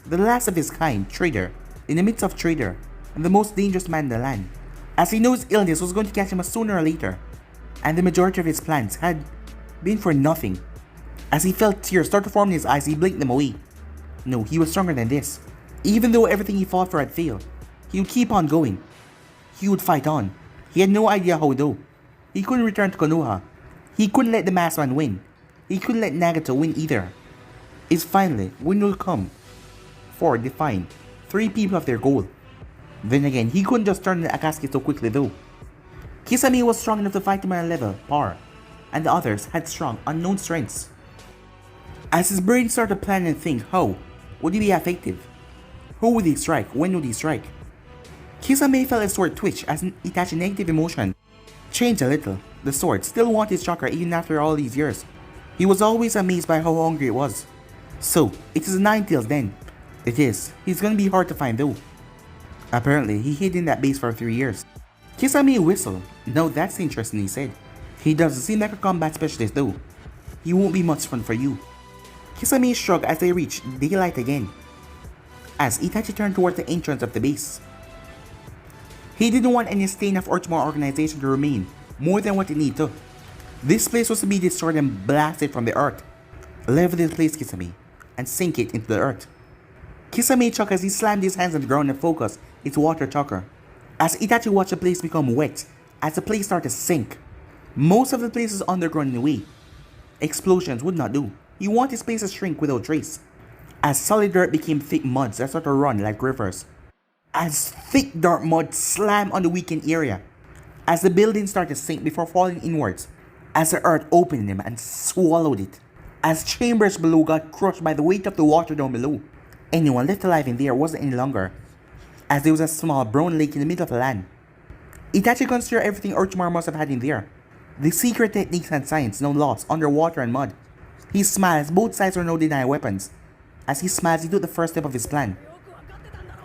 The last of his kind, traitor, in the midst of traitor, and the most dangerous man in the land. As he knew his illness was going to catch him sooner or later, and the majority of his plans had been for nothing. As he felt tears start to form in his eyes, he blinked them away. No, he was stronger than this. Even though everything he fought for had failed, he would keep on going. He would fight on. He had no idea how though. He couldn't return to Konoha. He couldn't let the masked man win. He couldn't let Nagato win either. It's finally when will come for define 3 people of their goal. Then again, he couldn't just turn the Akatsuki so quickly though. Kisame was strong enough to fight him at a level, par, and the others had strong, unknown strengths. As his brain started to plan and think how would he be effective? Who would he strike? When would he strike? Kisame felt his sword twitch as Itachi's negative emotion changed a little. The sword still wanted his chakra even after all these years. He was always amazed by how hungry it was. So, it is 9 tails then. It is. He's gonna be hard to find though. Apparently, he hid in that base for 3 years. Kisame whistled. Now that's interesting, he said. He doesn't seem like a combat specialist though. He won't be much fun for you. Kisame shrugged as they reached daylight again, as Itachi turned toward the entrance of the base. He didn't want any stain of Orochimaru organization to remain more than what it needed to. This place was to be destroyed and blasted from the earth. Level this place, Kisame, and sink it into the earth. Kisame chuckled as he slammed his hands on the ground and focused its water chakra. As Itachi watched the place become wet, as the place started to sink. Most of the place is underground in the way. Explosions would not do. He wanted his place to shrink without trace. As solid dirt became thick muds that started to run like rivers. As thick dark mud slammed on the weakened area. As the building started to sink before falling inwards. As the earth opened in him and swallowed it. As chambers below got crushed by the weight of the water down below. Anyone left alive in there wasn't any longer, as there was a small brown lake in the middle of the land. Itachi considered everything Orochimaru must have had in there. The secret techniques and science now lost under water and mud. He smiled as both sides were now denying weapons. As he smiled, he took the first step of his plan.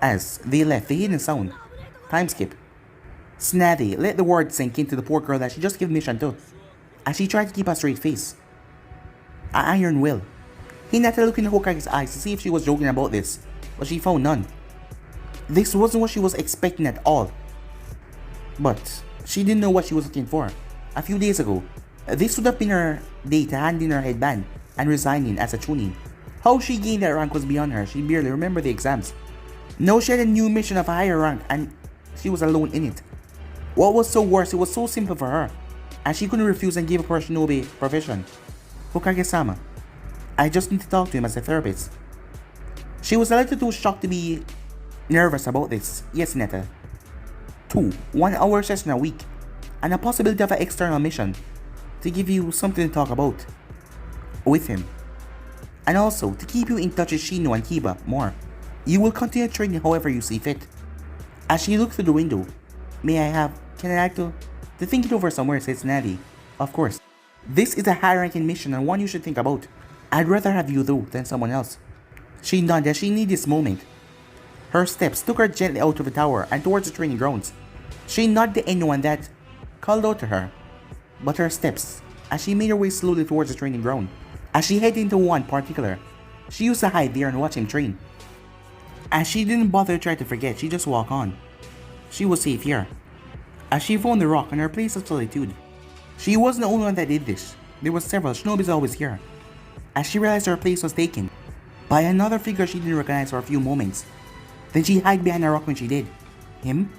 As they left, the hidden sound. Time skip. Snathy let the word sink into the poor girl that she just gave mission to, as she tried to keep a straight face. An iron will. Hinata looked in Hokage's eyes to see if she was joking about this, but she found none. This wasn't what she was expecting at all. But she didn't know what she was looking for. A few days ago, this would have been her day to hand in her headband and resigning as a chunin. How she gained that rank was beyond her. She barely remembered the exams. Now she had a new mission of a higher rank and she was alone in it. What was so worse, it was so simple for her, and she couldn't refuse and give up her shinobi profession. Hokage-sama, I just need to talk to him as a therapist. She was a little too shocked to be nervous about this. Yes, Neta. 2 1-hour session a week, and a possibility of an external mission to give you something to talk about with him, and also to keep you in touch with Shino and Kiba more. You will continue training however you see fit. As she looked through the window, can I like to think it over somewhere, says Natty. Of course. This is a high-ranking mission and one you should think about. I'd rather have you though than someone else. She nodded as she needed this moment. Her steps took her gently out of the tower and towards the training grounds. She nodded to anyone that called out to her, but her steps, as she made her way slowly towards the training ground. As she headed into one particular, she used to hide there and watch him train. As she didn't bother to try to forget, she just walked on. She was safe here. As she found the rock and her place of solitude. She wasn't the only one that did this. There were several shinobis always here. As she realized her place was taken by another figure she didn't recognize for a few moments. Then she hid behind a rock when she did. Him?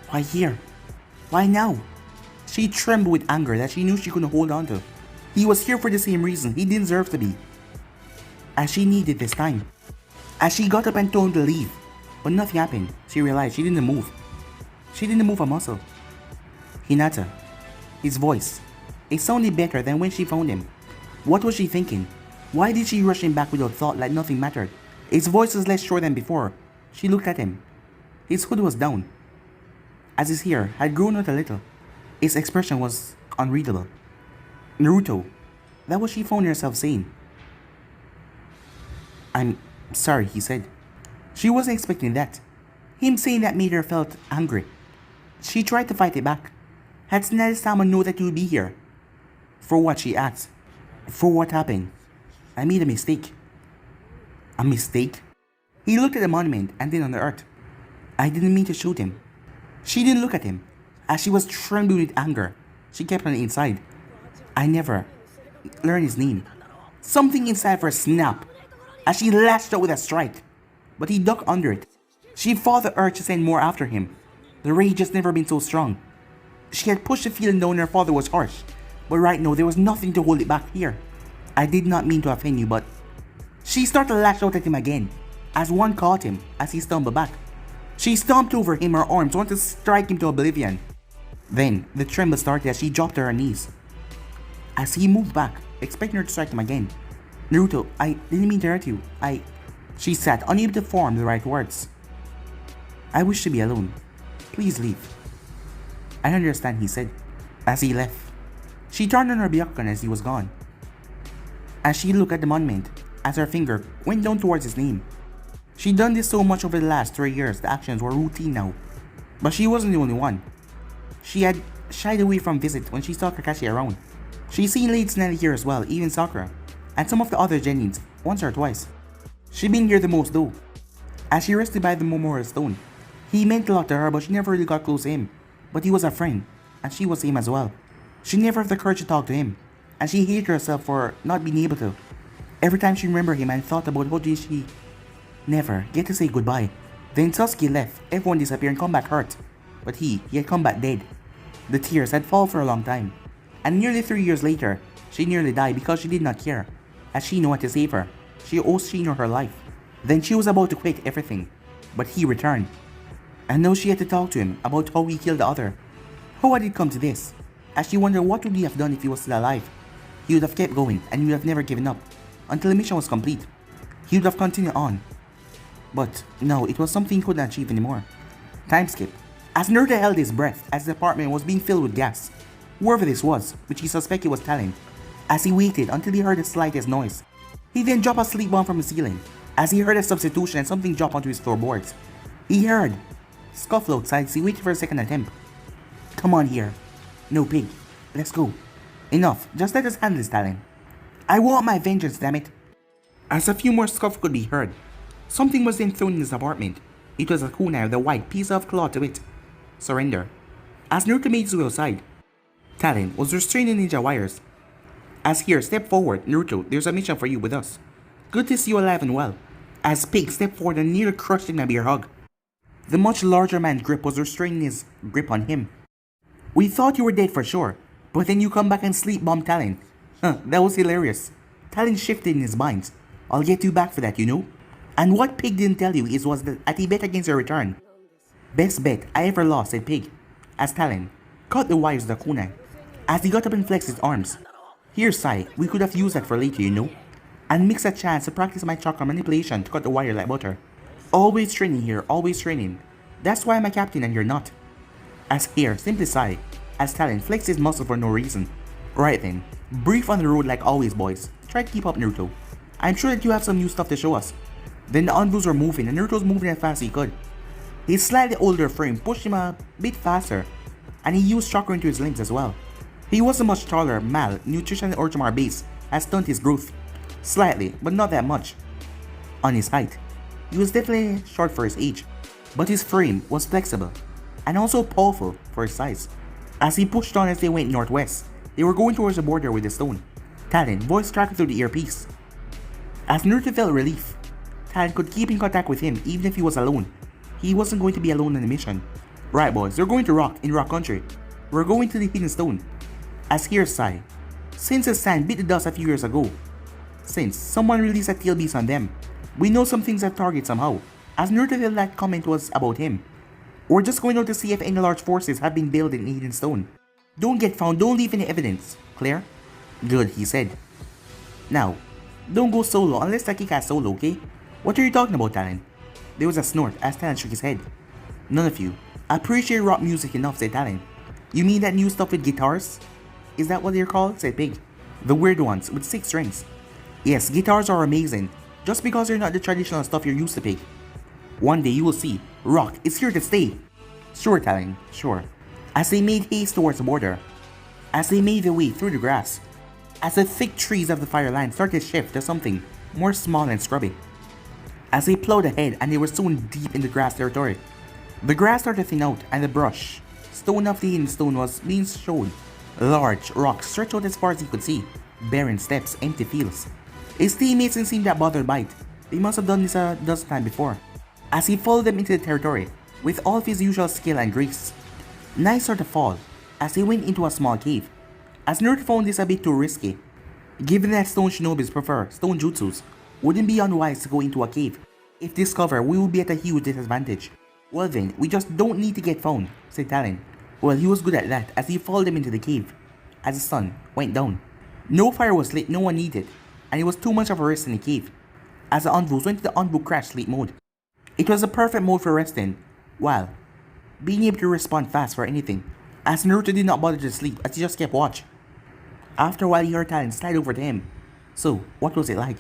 Why here? Why now? She trembled with anger that she knew she couldn't hold on to. He was here for the same reason he didn't deserve to be. As she needed this time. As she got up and told him to leave. But nothing happened. She realized she didn't move. She didn't move a muscle. Hinata. His voice. It sounded better than when she found him. What was she thinking? Why did she rush him back without thought like nothing mattered? His voice was less sure than before. She looked at him. His hood was down. As his hair had grown out a little. His expression was unreadable. Naruto. That was she found herself saying. I'm sorry, he said. She wasn't expecting that. Him saying that made her felt angry. She tried to fight it back. Had Tsunade-sama know that you would be here? For what, she asked. For what happened? I made a mistake. A mistake? He looked at the monument and then on the earth. I didn't mean to shoot him. She didn't look at him. As she was trembling with anger, she kept on the inside. I never learned his name. Something inside of her snapped as she lashed out with a strike. But he ducked under it. She fought the urge to send more after him. The rage has never been so strong. She had pushed the feeling down her father was harsh. But right now there was nothing to hold it back here. I did not mean to offend you, but... She started to lash out at him again, as one caught him as he stumbled back. She stomped over him, her arms, wanted to strike him to oblivion. Then, the tremble started as she dropped to her knees. As he moved back, expecting her to strike him again. Naruto, I didn't mean to hurt you. She sat, unable to form the right words. I wish to be alone. Please leave. I understand, he said, as he left. She turned on her Byakugan as he was gone. As she looked at the monument, as her finger went down towards his name. She'd done this so much over the last 3 years, the actions were routine now. But she wasn't the only one. She had shied away from visit when she saw Kakashi around. She'd seen Lady Tsunade here as well, even Sakura, and some of the other genins, once or twice. She'd been here the most though. As she rested by the memorial stone, he meant a lot to her but she never really got close to him. But he was a friend, and she was him as well. She never had the courage to talk to him, and she hated herself for not being able to. Every time she remembered him and thought about how did she never get to say goodbye. Then Sasuke left, everyone disappeared and come back hurt. But he had come back dead. The tears had fallen for a long time. And nearly 3 years later, she nearly died because she did not care. As she knew what to save her, she owed Shino her life. Then she was about to quit everything. But he returned. And now she had to talk to him about how he killed the other. How had it come to this? As she wondered what would he have done if he was still alive. He would have kept going and he would have never given up. Until the mission was complete. He would have continued on. But no, it was something he couldn't achieve anymore. Time skip. As Naruto held his breath as the apartment was being filled with gas, whoever this was, which he suspected was Talon, as he waited until he heard the slightest noise. He then dropped a sleep bomb from the ceiling, as he heard a substitution and something drop onto his floorboards. He heard scuffle outside as he waited for a second attempt. Come on here. No pig. Let's go. Enough, just let us handle this, Talon. I want my vengeance, damn it. As a few more scuffles could be heard, something was then thrown in his apartment. It was a kunai with a white piece of cloth to it. Surrender. As Naruto made his way outside, Talon was restraining ninja wires. As here, step forward, Naruto, there's a mission for you with us. Good to see you alive and well. As Pig stepped forward and nearly crushed him in a bear hug. The much larger man's grip was restraining his grip on him. We thought you were dead for sure, but then you come back and sleep bomb Talon. That was hilarious. Talon shifted in his mind. I'll get you back for that, you know. And what Pig didn't tell you was that he bet against your return. Best bet I ever lost, said Pig, as Talon cut the wires with the kunai. As he got up and flexed his arms. Here, Sai, we could have used that for later, you know. And mix a chance to practice my chakra manipulation to cut the wire like butter. Always training here, always training. That's why I'm a captain and you're not. As here, simply Sai, as Talon flexed his muscle for no reason. Right then, Brief on the road like always, boys. Try to keep up, Naruto. I'm sure that you have some new stuff to show us. Then the envoys were moving and Naruto's moving as fast as he could. His slightly older frame pushed him a bit faster, and he used chakra into his limbs as well. He was a much taller, malnutrition and Orochimaru base has stunted his growth. Slightly, but not that much. On his height, he was definitely short for his age, but his frame was flexible, and also powerful for his size. As he pushed on as they went northwest, they were going towards the border with the stone. Talon voice cracked through the earpiece. As Naruto felt relief, Talon could keep in contact with him even if he was alone. He wasn't going to be alone on the mission. Right boys, they're going to Rock in Rock Country. We're going to the Hidden Stone. As here's Sai. Since the sand bit the dust a few years ago. Since someone released a tail beast on them. We know some things have target somehow. As Naruto felt that comment was about him. We're just going out to see if any large forces have been built in Hidden Stone. Don't get found, don't leave any evidence. Clear? Good, he said. Now, don't go solo unless Taki has solo, okay? What are you talking about, Talon? There was a snort as Talon shook his head. None of you appreciate rock music enough, said Talon. You mean that new stuff with guitars? Is that what they're called? Said Pig. The weird ones with 6 strings. Yes, guitars are amazing, just because they're not the traditional stuff you're used to, Pig. One day you will see, rock is here to stay. Sure, Talon, sure. As they made haste towards the border. As they made their way through the grass. As the thick trees of the fire line started to shift to something more small and scrubby. As they plowed ahead and they were soon deep in the grass territory. The grass started to thin out and the brush, stone of the Hidden Stone, was being shown. Large rocks stretched out as far as he could see. Barren steppes, empty fields. His teammates didn't seem that bothered by it. They must have done this a dozen times before. As he followed them into the territory, with all of his usual skill and grace. Night started to fall, as they went into a small cave. As Naruto found this a bit too risky. Given that stone shinobis prefer stone jutsus, wouldn't be unwise to go into a cave. If discovered, we will be at a huge disadvantage. Well then, we just don't need to get found, said Talon. Well, he was good at that as he followed them into the cave. As the sun went down. No fire was lit, no one needed, and it was too much of a risk in the cave. As the envoys went to the envoy crash sleep mode. It was the perfect mode for resting, while being able to respond fast for anything, as Naruto did not bother to sleep as he just kept watch. After a while he heard Talon slide over to him. So, what was it like?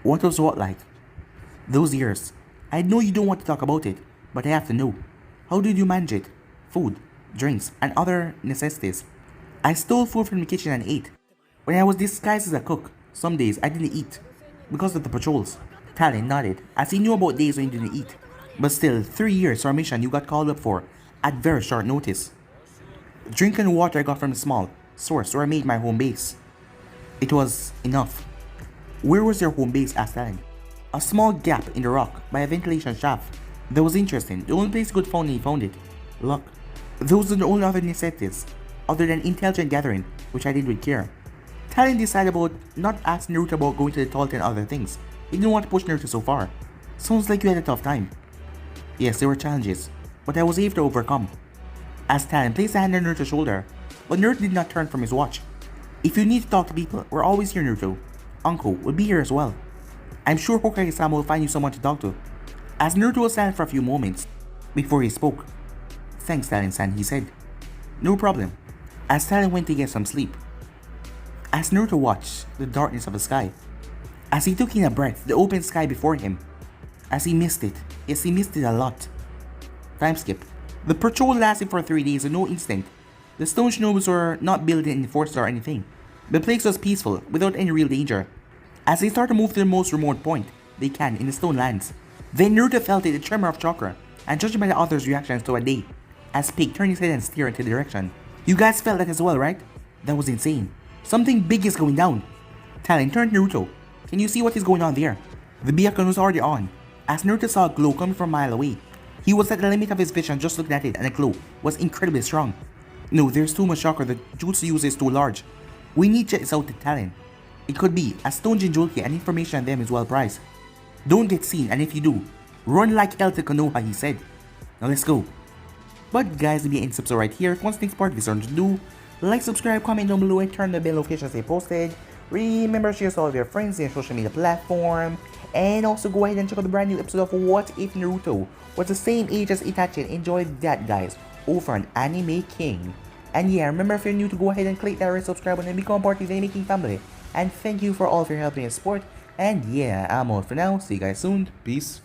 What was what like? Those years. I know you don't want to talk about it, but I have to know. How did you manage it? Food, drinks, and other necessities. I stole food from the kitchen and ate. When I was disguised as a cook, some days I didn't eat, because of the patrols. Talon nodded, as he knew about days when he didn't eat. But still, 3 years for a mission you got called up for, at very short notice. Drink and water I got from a small source where I made my home base. It was enough. Where was your home base? Asked Talon. A small gap in the rock by a ventilation shaft. That was interesting. The only place he could find, he found it. Luck. Those are the only other necessities, other than intelligent gathering, which I did with care. Talon decided about not asking Naruto about going to the toilet and other things. He didn't want to push Naruto so far. Sounds like you had a tough time. Yes, there were challenges, but I was able to overcome. As Talon placed a hand on Naruto's shoulder, but Naruto did not turn from his watch. If you need to talk to people, we're always here, Naruto. Uncle will be here as well. I'm sure Hokage-sama will find you someone to talk to. As Naruto was silent for a few moments, before he spoke. Thanks, Talon-san, he said. No problem. As Talon went to get some sleep. As Naruto watched the darkness of the sky. As he took in a breath, the open sky before him. As he missed it. Yes, he missed it a lot. Time skip. The patrol lasted for 3 days with no incident. The stone shinobis were not built in force or anything. The place was peaceful, without any real danger. As they started to move to the most remote point they can in the stone lands. Then Naruto felt it, a tremor of chakra, and judging by the others' reactions to a day, as Pig turned his head and stared into the direction. You guys felt that as well, right? That was insane. Something big is going down. Talon turned to Naruto. Can you see what is going on there? The beacon was already on, as Naruto saw a glow coming from a mile away. He was at the limit of his vision just looking at it, and the glow was incredibly strong. No, there's too much chakra, the jutsu use is too large. We need to check this out to Talon. It could be a stone Jinjulki and information on them is well priced. Don't get seen, and if you do, run like hell to Konoha, he said. Now let's go. But guys, if you ain't subscribed right here, if you want to take part of this, to do, like, subscribe, comment down below, and turn the bell notifications to stay posted. Remember to share to all of your friends in your social media platform. And also go ahead and check out the brand new episode of What If Naruto was the same age as Itachi, and enjoy that, guys, over on Anime King. And yeah, remember if you're new to go ahead and click that red subscribe button and become part of the Making family. And thank you for all of your help and support. And yeah, I'm out for now. See you guys soon. Peace.